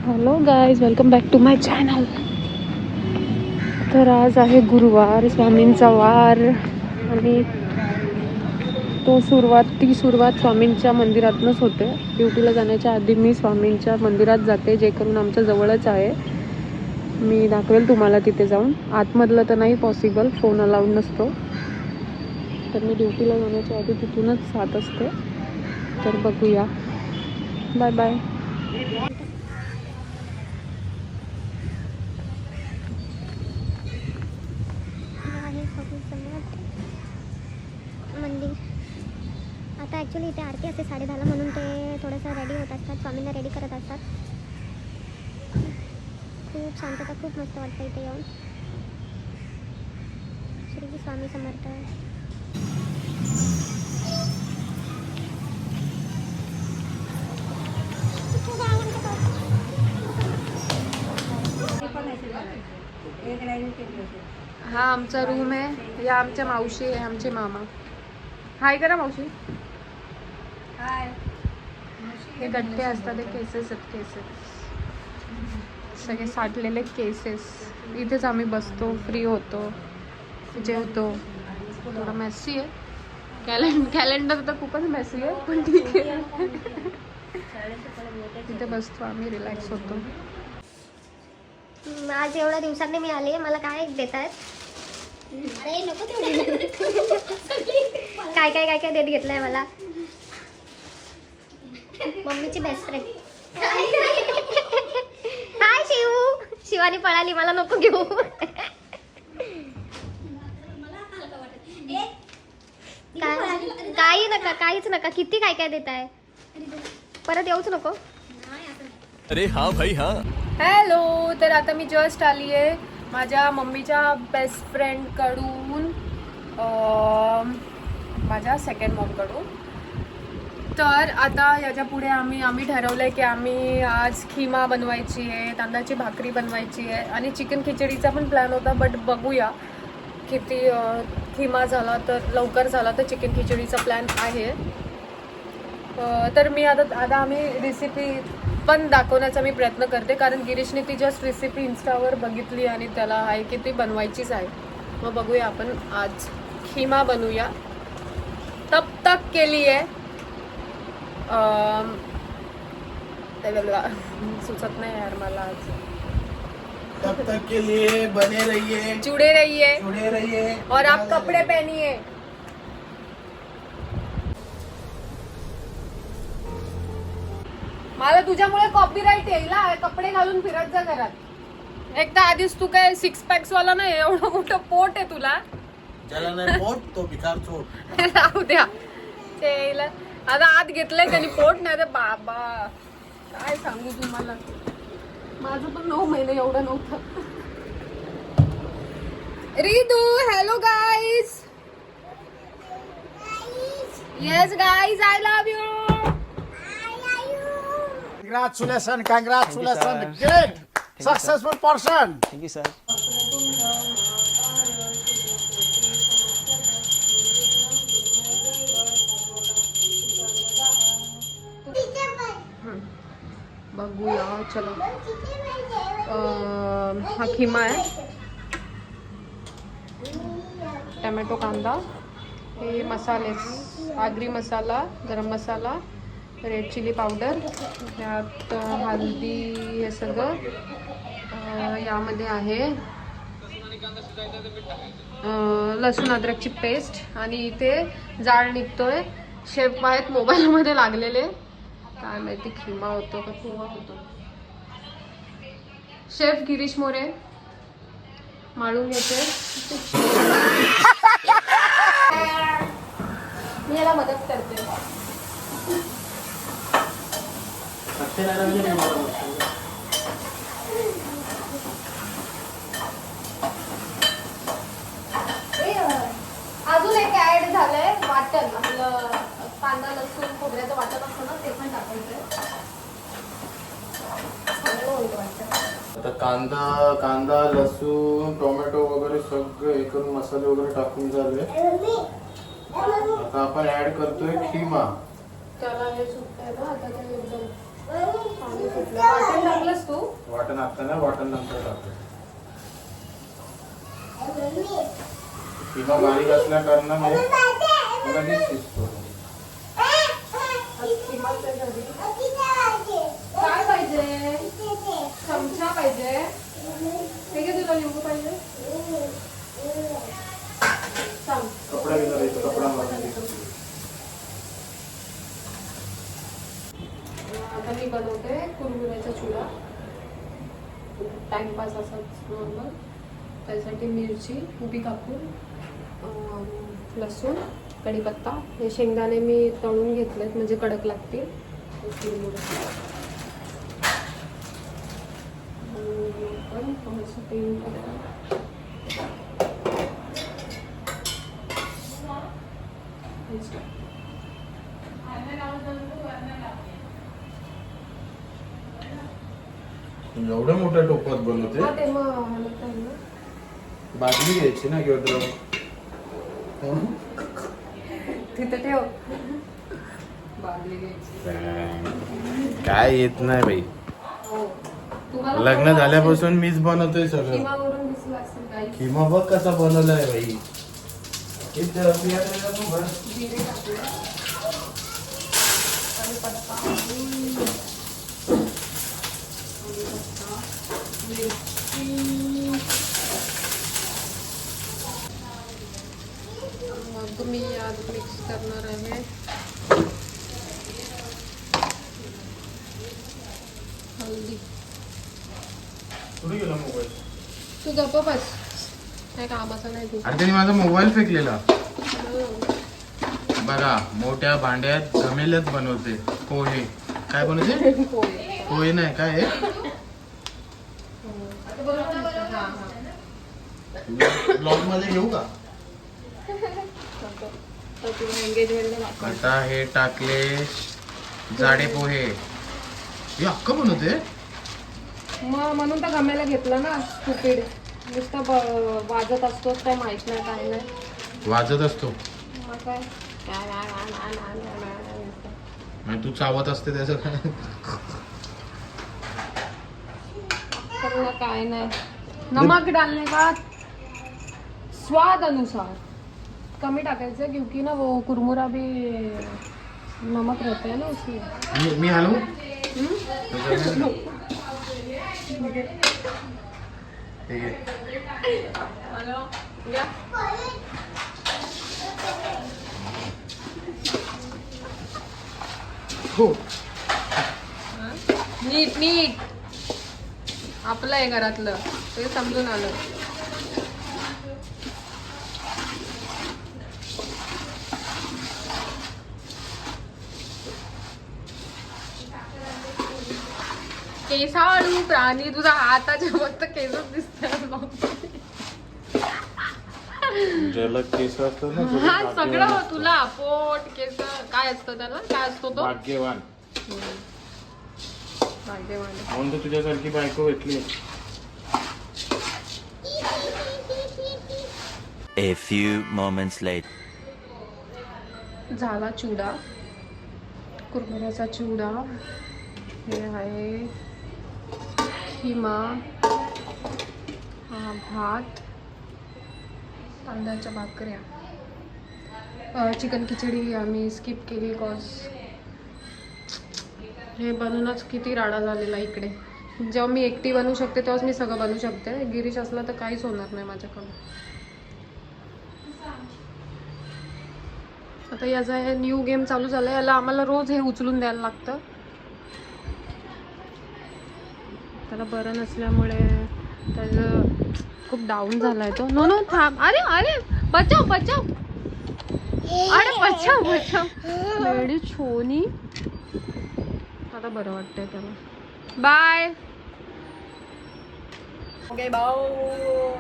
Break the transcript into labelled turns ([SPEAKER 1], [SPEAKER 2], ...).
[SPEAKER 1] Hello guys, welcome back to my channel. तर आज आहे गुरुवार, स्वामींचा वार. आणि ती सुरुवात स्वामींच्या मंदिरातूनच होते. ड्युटीला जाण्याच्या आधी मी स्वामींच्या मंदिरात जाते, जे करून आमच्या जवळच आहे. मी दाखवेल तुम्हाला तिथे जाऊन. आतमधलं तर नाही पॉसिबल, फोन अलाउड नसतो. तर मी ड्युटीला जाण्याच्या आधी तिथूनच जात असते. तर बघूया. Bye bye.
[SPEAKER 2] मंदिर आता ॲक्च्युली इथे आरती असते 10:30 म्हणून ते थोडंसं रेडी होत असतात, स्वामींना रेडी करत असतात. खूप शांतता, खूप मस्त वाटतं इथे येऊन. श्री स्वामी समर्थ.
[SPEAKER 1] हा आमचा रूम आहे. या आमच्या मावशी आहे, आमचे मामा. हाय करा मावशी. हाय. हे गट्टे असतात, ते केसेस आहेत. केसेस सगळे साठलेले केसेस. इथेच आम्ही बसतो, फ्री होतो, जेवतो. थोडं मेसी आहे. कॅलेंडर तर खूपच मेसी आहे, पण ठीक आहे. इथे बसतो आम्ही, रिलॅक्स होतो.
[SPEAKER 2] आज एवढ्या दिवसांनी मी आले, मला काय देत आहेत? अरे नको काय काय काय काय देत घेतलंय मला. मम्मीची बेस्ट फ्रेंड. हाय शिवानी पळाली, मला नको घेऊ. काही नका, काहीच नका. किती काय काय देत आहे, परत येऊच नको.
[SPEAKER 3] अरे हाँ भाई हाँ.
[SPEAKER 1] हॅलो. तर आता मी जस्ट आली आहे माझ्या मम्मीच्या बेस्ट फ्रेंडकडून, माझ्या सेकंड मॉमकडून. तर आता याच्या पुढे आम्ही ठरवलं आहे की आम्ही आज खिमा बनवायची आहे, तांदळाची भाकरी बनवायची आहे आणि चिकन खिचडीचा पण प्लॅन होता. बट बघूया किती खिमा झाला तर, लवकर झाला तर चिकन खिचडीचा प्लॅन आहे. तर मी आता आम्ही रेसिपी पण दाखवण्याचा मी प्रयत्न करते, कारण गिरीशने ती जस्ट रेसिपी इंस्टावर बघितली आणि त्याला आहे की ती बनवायचीच आहे. मग बघूया आपण आज खिमा बनवूया. तब तक के लिए सुचत नाही यार मला आज.
[SPEAKER 4] तब तक के लिए बने रहिए,
[SPEAKER 1] जुड़े रहिए और आप कपड़े पहनिए. मला तुझ्यामुळे कॉपीराइट येईल. कपडे घालून फिरत जा घरात. एकदा आधीच तू काय 6 पॅक्स वाला नाही, एवढं मोठं पोट आहे तुला.
[SPEAKER 4] ज्याला नाही पोट तो भिकार चोट.
[SPEAKER 1] राहू द्या. ते आता आत घेतलंय त्यांनी पोट, नाही तर बाबा काय सांगू तुम्हाला. माझं पण 9 महिने एवढं नव्हतं. Ridu, hello guys. Yes guys, I love you.
[SPEAKER 4] Congratulations, great, successful person.
[SPEAKER 3] Thank you sir.
[SPEAKER 1] बघूया, चलो. हा खिमा आहे, टमॅटो, कांदा, हे मसाले, आगरी मसाला, गरम मसाला, रेड चिली पावडर, त्यात हळदी, हे सगळं यामध्ये आहे. लसूण अद्रकची पेस्ट. आणि इथे जाळ निघतोय. शेफ आहेत मोबाईलमध्ये लागलेले, काय माहिती खिमा होतो का खिमा होतो. शेफ गिरीश मोरे माळून येते. मी याला मदत करते. अजून एक ऍड झालंय, वाटण. आपलं कांदा लसूण खोबऱ्याचं वाटण असतं ना, ते पण टाकायचंय.
[SPEAKER 4] आता कांदा लसूण टोमॅटो वगैरे सगळं हे करून मसाले वगैरे टाकून झाले. आता आपण ऍड करतोय खिमा.
[SPEAKER 1] त्याला हे सुटतंय ना आता, ते एकदम पाणी सुटलं. वाटण टाकलंस तू?
[SPEAKER 4] वाटण आता ना, वाटण नंतर टाकतो. किंवा बारीक असल्या कारणाने लगेच शिजतो.
[SPEAKER 1] काय पाहिजे? चमचा पाहिजे? हे घे, तुला लिंबू पाहिजे? सांग.
[SPEAKER 4] कपडा घेणार आहे, कपडा मारून घे.
[SPEAKER 1] आता मी बनवते कुरमुऱ्याचा चिवडा, टाइमपास असाच नॉर्मल. त्यासाठी मिरची उभी कापून, लसूण, कढीपत्ता, हे शेंगदाणे मी तळून घेतलेत म्हणजे कडक लागतील. पण थोडंसं तेल टाकून
[SPEAKER 4] एवढं मोठ्या टोपात बनवते.
[SPEAKER 1] हा, ते मग हलत आहे ना.
[SPEAKER 4] बादली घ्यायची ना किंवा द्रव.
[SPEAKER 1] तिथं ठेव. बादली घ्यायची.
[SPEAKER 4] काय येत नाही बाई.
[SPEAKER 1] हो. तुम्हाला
[SPEAKER 4] लग्न झाल्यापासून मीच बनवतोय सगळं.
[SPEAKER 1] किमावरून दिसलं असेल काही.
[SPEAKER 4] किंवा बघ कसा बनवलाय बाई.
[SPEAKER 1] जिरे टाकले, कढीपत्ता, मिरची, मग मी यात मिक्स करणार आहे हल्दी.
[SPEAKER 4] कुठे गेला मोबाईल?
[SPEAKER 1] तू गप्प बस, काय कामाचा नाही तू.
[SPEAKER 4] आणि त्यांनी माझा मोबाईल फेकलेला. बघा, मोठ्या भांड्यात जमेलच बनवते पोहे. काय बनवते? पोहे नाही काय आहे? ब्लॉग मध्ये घेऊ का? आता हे टाकले जाडे पोहे. हे अख्खं बनवते.
[SPEAKER 1] मग म्हणून तर गम्याला घेतलं ना. स्टुपिड, नुसतं वाजत असतोच, काय माहित नाही काय नाही.
[SPEAKER 4] वाजत असतो
[SPEAKER 1] मग काय
[SPEAKER 4] आणि तू चावत असते त्याचं काय?
[SPEAKER 1] करना काय नाही. नमक डालने का स्वाद अनुसार कमी टाकायचं, क्योंकि ना वो कुरमुरा भी नमक रहता है ना उसमें.
[SPEAKER 4] मी हलवू? हो.
[SPEAKER 1] नीट नीट आपलं आहे घरातलं, ते समजून आलं. केसाळू प्राणी, तुझा हाताच्या फक्त केसच दिसतात.
[SPEAKER 4] ज्याला केस असतं ना,
[SPEAKER 1] हा सगळं तुला पोट केस काय असतं, त्याला काय असतो तो
[SPEAKER 4] भाग्यवान.
[SPEAKER 1] भाग्यवान.
[SPEAKER 4] म्हणून तर तुझ्यासारखी बायको भेटली.
[SPEAKER 3] A few moments later.
[SPEAKER 1] झाला चिवडा, कुरमुऱ्याचा चिवडा. हे आहे खिमा, हा भात, तांदळाच्या भाकऱ्या. चिकन खिचडी आम्ही स्किप केली कॉज हे बनवूनच किती राडा झालेला इकडे. जेव्हा मी एकटी बनवू शकते तेव्हाच मी सगळं बनवू शकते. गिरीश असला तर काहीच होणार नाही माझ्याकडून. आता याचा हे न्यू गेम चालू झाला, याला आम्हाला रोज हे उचलून द्यायला लागतं. त्याला बरं नसल्यामुळे त्याचं खूप डाऊन झालाय तो. नो नो थांब. अरे अरे बचाव बचाव, अरे बचाव बचाव वेडी छोनी. आता बरं वाटतंय त्याला. बाय. Okay bye.